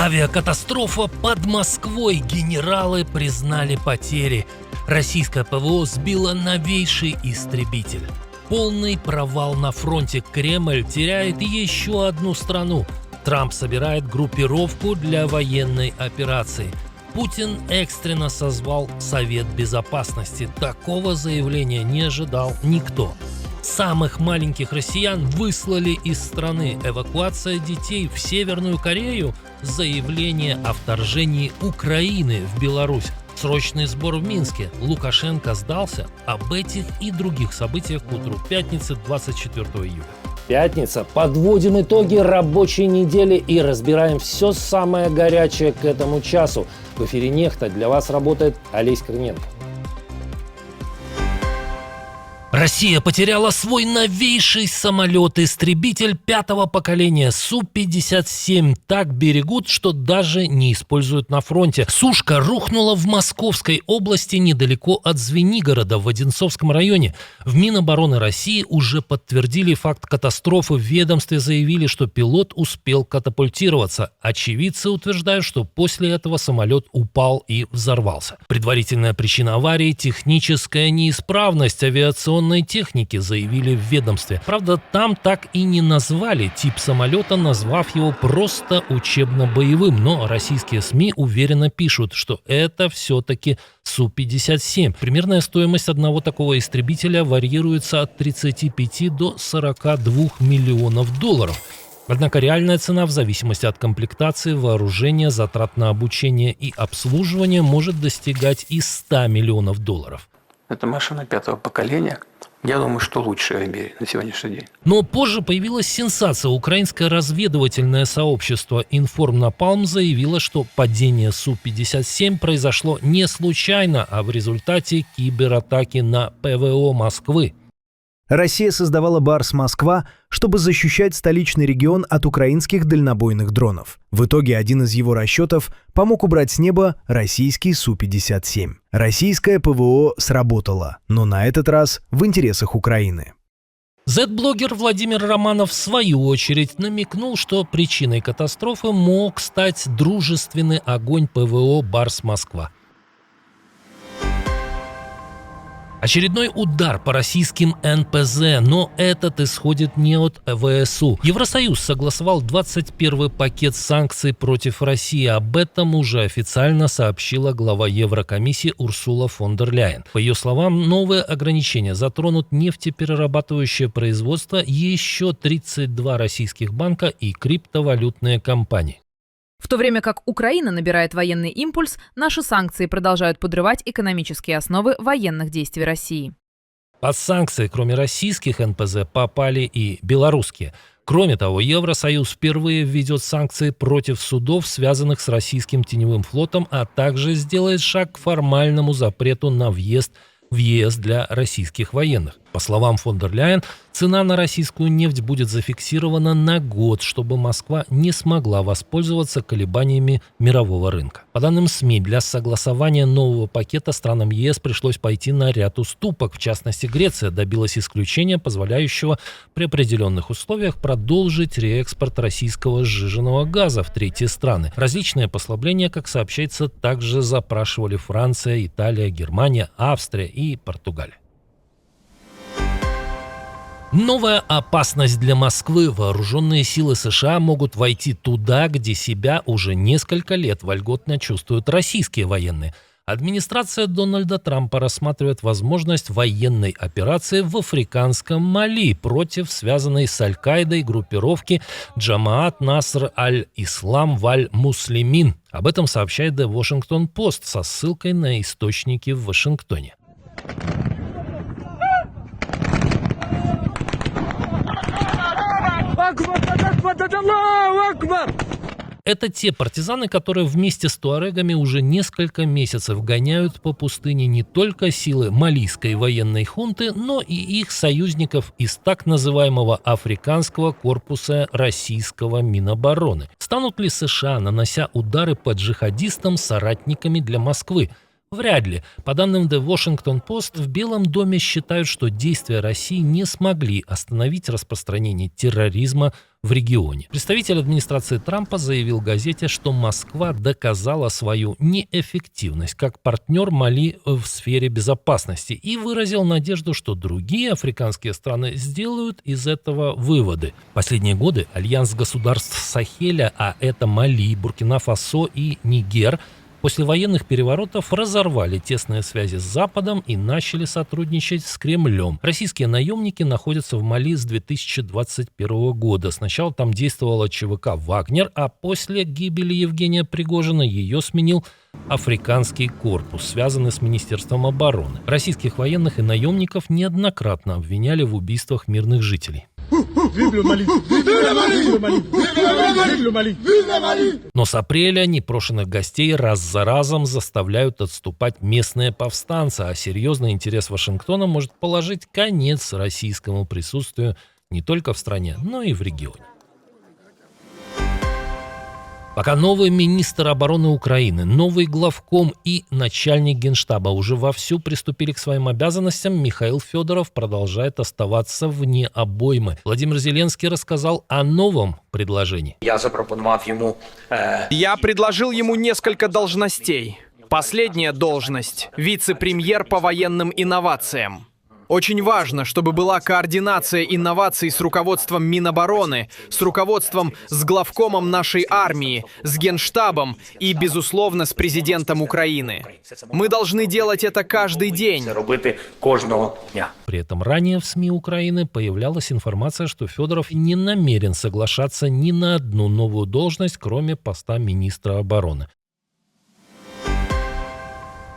Авиакатастрофа под Москвой. Генералы признали потери. Российское ПВО сбило новейший истребитель. Полный провал на фронте. Кремль теряет еще одну страну. Трамп собирает группировку для военной операции. Путин экстренно созвал Совет Безопасности. Такого заявления не ожидал никто. Самых маленьких россиян выслали из страны. Эвакуация детей в Северную Корею. Заявление о вторжении Украины в Беларусь. Срочный сбор в Минске. Лукашенко сдался. Об этих и других событиях к утру пятницы 24 июля. Пятница. Подводим итоги рабочей недели и разбираем все самое горячее к этому часу. В эфире «Нехта» для вас работает Олесь Корниенко. Россия потеряла свой новейший самолет-истребитель пятого поколения Су-57. Так берегут, что даже не используют на фронте. Сушка рухнула в Московской области недалеко от Звенигорода в Одинцовском районе. В Минобороны России уже подтвердили факт катастрофы. В ведомстве заявили, что пилот успел катапультироваться. Очевидцы утверждают, что после этого самолет упал и взорвался. Предварительная причина аварии – техническая неисправность авиационной техники, заявили в ведомстве. Правда, там так и не назвали тип самолета, назвав его просто учебно-боевым. Но российские СМИ уверенно пишут, что это все-таки Су-57. Примерная стоимость одного такого истребителя варьируется от 35 до 42 миллионов долларов. Однако реальная цена в зависимости от комплектации, вооружения, затрат на обучение и обслуживание может достигать и 100 миллионов долларов. Это машина пятого поколения. Я думаю, что лучшая в мире на сегодняшний день. Но позже появилась сенсация. Украинское разведывательное сообщество «Информнапалм» заявило, что падение Су-57 произошло не случайно, а в результате кибератаки на ПВО Москвы. Россия создавала Барс Москва, чтобы защищать столичный регион от украинских дальнобойных дронов. В итоге один из его расчетов помог убрать с неба российский Су-57. Российское ПВО сработало, но на этот раз в интересах Украины. Z-блогер Владимир Романов в свою очередь намекнул, что причиной катастрофы мог стать дружественный огонь ПВО Барс Москва. Очередной удар по российским НПЗ, но этот исходит не от ВСУ. Евросоюз согласовал 21-й пакет санкций против России. Об этом уже официально сообщила глава Еврокомиссии Урсула фон дер Ляйен. По ее словам, новые ограничения затронут нефтеперерабатывающее производство, еще 32 российских банка и криптовалютные компании. В то время как Украина набирает военный импульс, наши санкции продолжают подрывать экономические основы военных действий России. Под санкции, кроме российских НПЗ, попали и белорусские. Кроме того, Евросоюз впервые введет санкции против судов, связанных с российским теневым флотом, а также сделает шаг к формальному запрету на въезд в ЕС для российских военных. По словам фон дер Ляйен, цена на российскую нефть будет зафиксирована на год, чтобы Москва не смогла воспользоваться колебаниями мирового рынка. По данным СМИ, для согласования нового пакета странам ЕС пришлось пойти на ряд уступок. В частности, Греция добилась исключения, позволяющего при определенных условиях продолжить реэкспорт российского сжиженного газа в третьи страны. Различные послабления, как сообщается, также запрашивали Франция, Италия, Германия, Австрия и Португалия. Новая опасность для Москвы. Вооруженные силы США могут войти туда, где себя уже несколько лет вольготно чувствуют российские военные. Администрация Дональда Трампа рассматривает возможность военной операции в африканском Мали против связанной с Аль-Каидой группировки Джамаат Наср аль-Ислам валь-Муслимин. Об этом сообщает The Washington Post со ссылкой на источники в Вашингтоне. Это те партизаны, которые вместе с туарегами уже несколько месяцев гоняют по пустыне не только силы малийской военной хунты, но и их союзников из так называемого африканского корпуса российского Минобороны. Станут ли США, нанося удары по джихадистам, соратниками для Москвы? Вряд ли. По данным The Washington Post, в Белом доме считают, что действия России не смогли остановить распространение терроризма в регионе. Представитель администрации Трампа заявил газете, что Москва доказала свою неэффективность как партнер Мали в сфере безопасности и выразил надежду, что другие африканские страны сделают из этого выводы. Последние годы альянс государств Сахеля, а это Мали, Буркина-Фасо и Нигер, после военных переворотов разорвали тесные связи с Западом и начали сотрудничать с Кремлем. Российские наемники находятся в Мали с 2021 года. Сначала там действовала ЧВК «Вагнер», а после гибели Евгения Пригожина ее сменил Африканский корпус, связанный с Министерством обороны. Российских военных и наемников неоднократно обвиняли в убийствах мирных жителей. Но с апреля непрошенных гостей раз за разом заставляют отступать местные повстанцы, а серьезный интерес Вашингтона может положить конец российскому присутствию не только в стране, но и в регионе. Пока новый министр обороны Украины, новый главком и начальник Генштаба уже вовсю приступили к своим обязанностям, Михаил Федоров продолжает оставаться вне обоймы. Владимир Зеленский рассказал о новом предложении. Я предложил ему несколько должностей. Последняя должность – вице-премьер по военным инновациям. Очень важно, чтобы была координация инноваций с руководством Минобороны, с руководством, с главкомом нашей армии, с Генштабом и, безусловно, с президентом Украины. Мы должны делать это каждый день. При этом ранее в СМИ Украины появлялась информация, что Федоров не намерен соглашаться ни на одну новую должность, кроме поста министра обороны.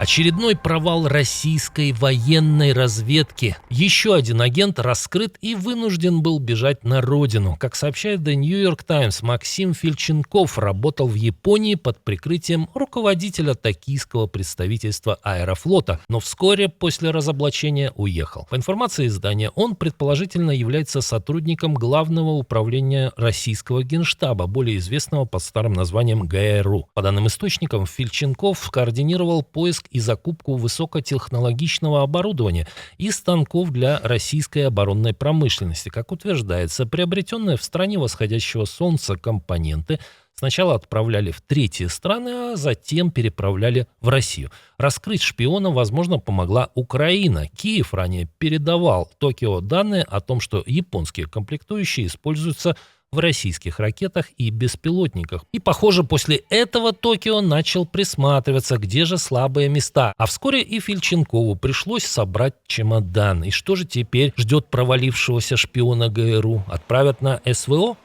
Очередной провал российской военной разведки. Еще один агент раскрыт и вынужден был бежать на родину. Как сообщает The New York Times, Максим Фильченков работал в Японии под прикрытием руководителя токийского представительства Аэрофлота, но вскоре после разоблачения уехал. По информации издания, он предположительно является сотрудником Главного управления российского Генштаба, более известного под старым названием ГРУ. По данным источников, Фильченков координировал поиск и закупку высокотехнологичного оборудования и станков для российской оборонной промышленности. Как утверждается, приобретенные в стране восходящего солнца компоненты сначала отправляли в третьи страны, а затем переправляли в Россию. Раскрыть шпиона, возможно, помогла Украина. Киев ранее передавал Токио данные о том, что японские комплектующие используются в российских ракетах и беспилотниках. И, похоже, после этого Токио начал присматриваться, где же слабые места. А вскоре и Фильченкову пришлось собрать чемодан. И что же теперь ждет провалившегося шпиона ГРУ? Отправят на СВО?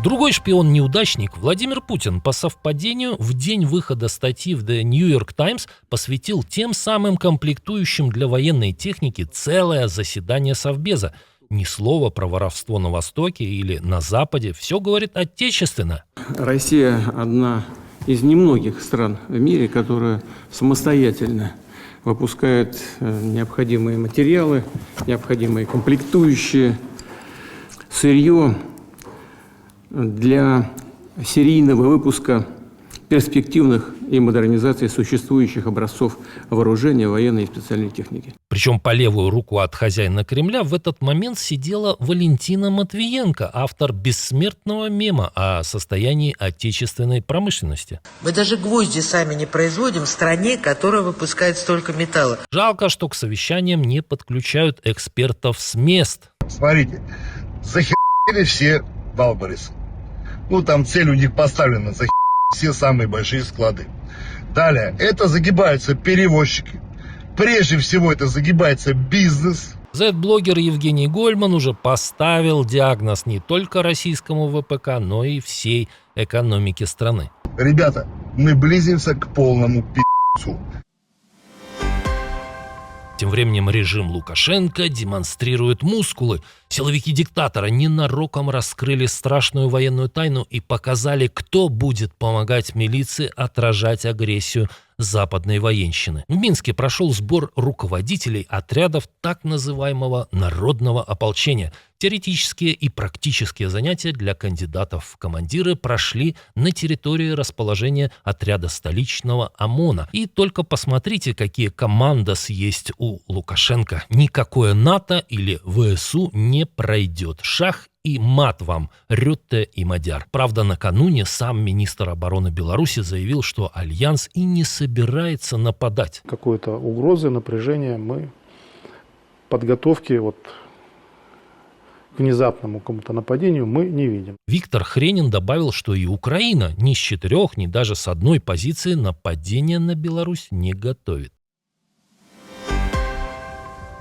Другой шпион-неудачник, Владимир Путин, по совпадению, в день выхода статьи в The New York Times посвятил тем самым комплектующим для военной техники целое заседание Совбеза. Ни слова про воровство на Востоке или на Западе. Все говорит отечественно. Россия одна из немногих стран в мире, которая самостоятельно выпускает необходимые материалы, необходимые комплектующие, сырье для серийного выпуска перспективных и модернизации существующих образцов вооружения, военной и специальной техники. Причем по левую руку от хозяина Кремля в этот момент сидела Валентина Матвиенко, автор бессмертного мема о состоянии отечественной промышленности. Мы даже гвозди сами не производим в стране, которая выпускает столько металла. Жалко, что к совещаниям не подключают экспертов с мест. Смотрите, захерили все Валберес. Там цель у них поставлена, все самые большие склады. Далее, это загибаются перевозчики. Прежде всего, это загибается бизнес. Z-блогер Евгений Гольман уже поставил диагноз не только российскому ВПК, но и всей экономике страны. Ребята, мы близимся к полному пи***цу. Тем временем режим Лукашенко демонстрирует мускулы. Силовики диктатора ненароком раскрыли страшную военную тайну и показали, кто будет помогать милиции отражать агрессию западной военщины. В Минске прошел сбор руководителей отрядов так называемого народного ополчения. Теоретические и практические занятия для кандидатов в командиры прошли на территории расположения отряда столичного ОМОНа. И только посмотрите, какие командос есть у Лукашенко. Никакое НАТО или ВСУ не пройдет. Шах и мат вам, Рютте и Мадяр. Правда, накануне сам министр обороны Беларуси заявил, что Альянс и не собирается нападать. Какой-то угрозы, напряжения мы подготовки к внезапному какому-то нападению мы не видим. Виктор Хренин добавил, что и Украина ни с 4, ни даже с 1 позиции нападения на Беларусь не готовит.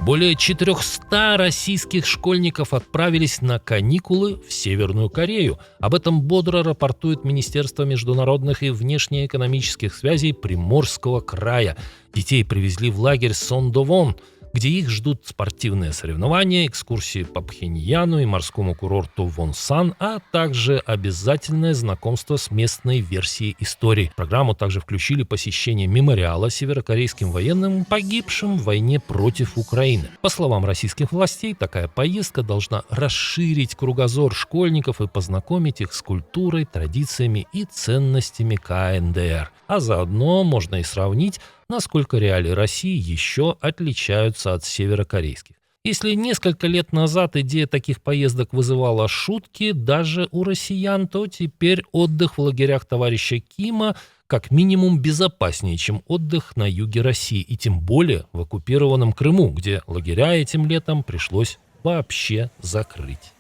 Более 400 российских школьников отправились на каникулы в Северную Корею. Об этом бодро рапортует Министерство международных и внешнеэкономических связей Приморского края. Детей привезли в лагерь Сондовон, где их ждут спортивные соревнования, экскурсии по Пхеньяну и морскому курорту Вонсан, а также обязательное знакомство с местной версией истории. В программу также включили посещение мемориала северокорейским военным, погибшим в войне против Украины. По словам российских властей, такая поездка должна расширить кругозор школьников и познакомить их с культурой, традициями и ценностями КНДР. А заодно можно и сравнить, насколько реалии России еще отличаются от северокорейских. Если несколько лет назад идея таких поездок вызывала шутки даже у россиян, то теперь отдых в лагерях товарища Кима как минимум безопаснее, чем отдых на юге России, и тем более в оккупированном Крыму, где лагеря этим летом пришлось вообще закрыть.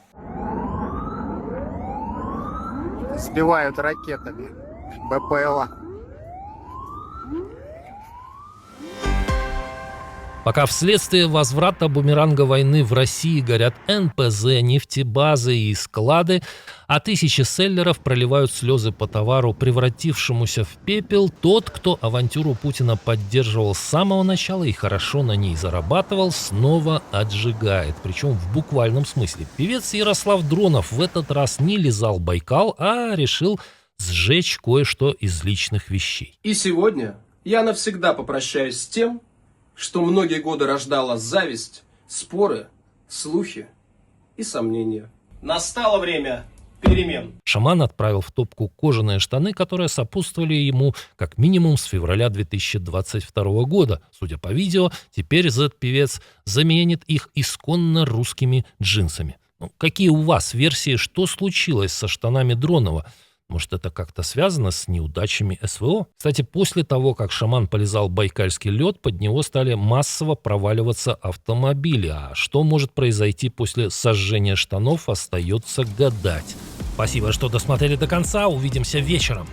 Сбивают ракетами БПЛА. Пока вследствие возврата бумеранга войны в России горят НПЗ, нефтебазы и склады, а тысячи селлеров проливают слезы по товару, превратившемуся в пепел, тот, кто авантюру Путина поддерживал с самого начала и хорошо на ней зарабатывал, снова отжигает. Причем в буквальном смысле. Певец Ярослав Дронов в этот раз не лизал Байкал, а решил сжечь кое-что из личных вещей. И сегодня я навсегда попрощаюсь с тем, что многие годы рождала зависть, споры, слухи и сомнения. Настало время перемен. Шаман отправил в топку кожаные штаны, которые сопутствовали ему как минимум с февраля 2022 года. Судя по видео, теперь Z-певец заменит их исконно русскими джинсами. Какие у вас версии, что случилось со штанами Дронова? Может, это как-то связано с неудачами СВО? Кстати, после того, как шаман полизал байкальский лед, под него стали массово проваливаться автомобили. А что может произойти после сожжения штанов, остается гадать. Спасибо, что досмотрели до конца. Увидимся вечером.